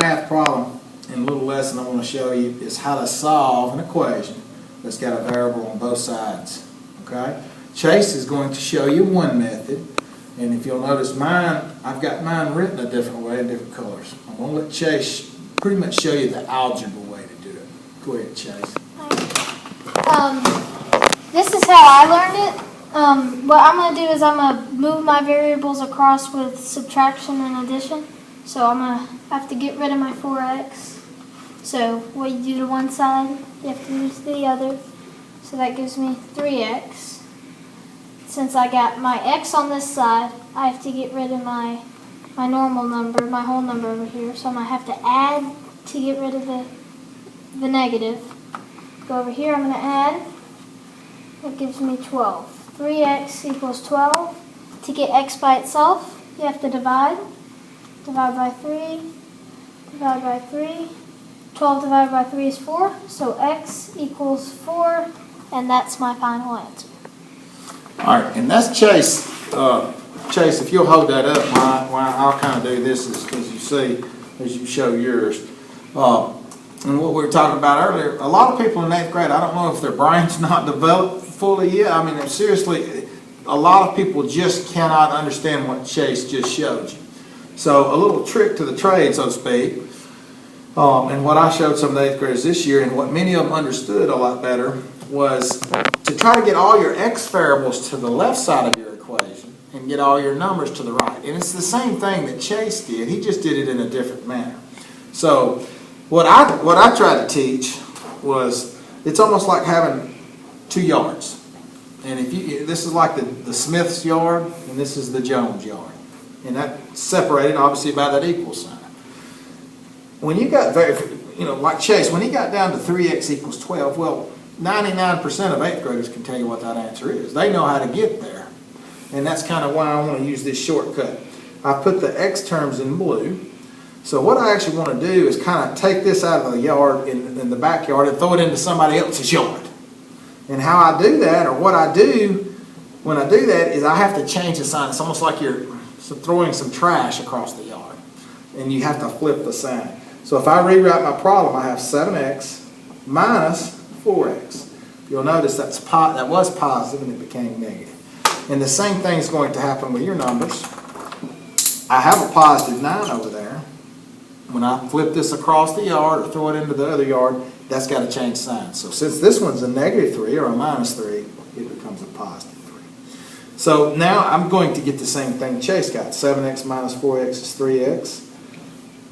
math problem and a little lesson I want to show you is how to solve an equation that's got a variable on both sides. Okay? Chase is going to show you one method, and if you'll notice mine, I've got mine written a different way in different colors. I'm going to let Chase pretty much show you the algebra way to do it. Go ahead, Chase. This is how I learned it. What I'm going to do is I'm going to move my variables across with subtraction and addition. So I'm going to have to get rid of my 4x. So what you do to one side, you have to do to the other. So that gives me 3x. Since I got my x on this side, I have to get rid of my normal number, my whole number over here. So I'm going to have to add to get rid of the negative. Go over here, I'm going to add. That gives me 12. 3x equals 12. To get x by itself, you have to divide. Divide by 3. Divide by 3. 12 divided by 3 is 4. So x equals 4. And that's my final answer. Alright, and that's Chase. Chase, if you'll hold that up, why I'll kind of do this is as you see, as you show yours. And what we were talking about earlier, a lot of people in 8th grade, I don't know if their brain's not developed fully yet. I mean, seriously, a lot of people just cannot understand what Chase just showed you. So a little trick to the trade, so to speak, and what I showed some of the 8th graders this year, and what many of them understood a lot better, was to try to get all your x variables to the left side of your equation and get all your numbers to the right. And it's the same thing that Chase did. He just did it in a different manner. So what I tried to teach was it's almost like having 2 yards. And this is like the Smith's yard, and this is the Jones yard. And that's separated obviously by that equal sign. When you got like Chase, when he got down to 3x equals 12, well, 99% of 8th graders can tell you what that answer is. They know how to get there. And that's kind of why I want to use this shortcut. I put the x terms in blue. So what I actually want to do is kind of take this out of the yard in the backyard and throw it into somebody else's yard. And how I do that, or what I do when I do that, is I have to change the sign. It's almost like you're throwing some trash across the yard. And you have to flip the sign. So if I rewrite my problem, I have 7x minus 4x. You'll notice that was positive and it became negative. And the same thing is going to happen with your numbers. I have a positive 9 over there. When I flip this across the yard or throw it into the other yard, that's got to change signs. So since this one's a negative 3 or a minus 3, it becomes a positive 3. So now I'm going to get the same thing Chase got. 7x minus 4x is 3x.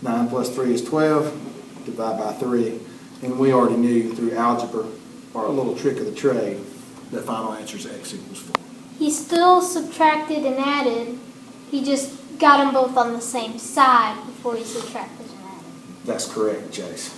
9 plus 3 is 12. Divide by 3. And we already knew through algebra, or a little trick of the trade, the final answer is x equals 4. He still subtracted and added. He just got them both on the same side before he subtracted and added. That's correct, Chase.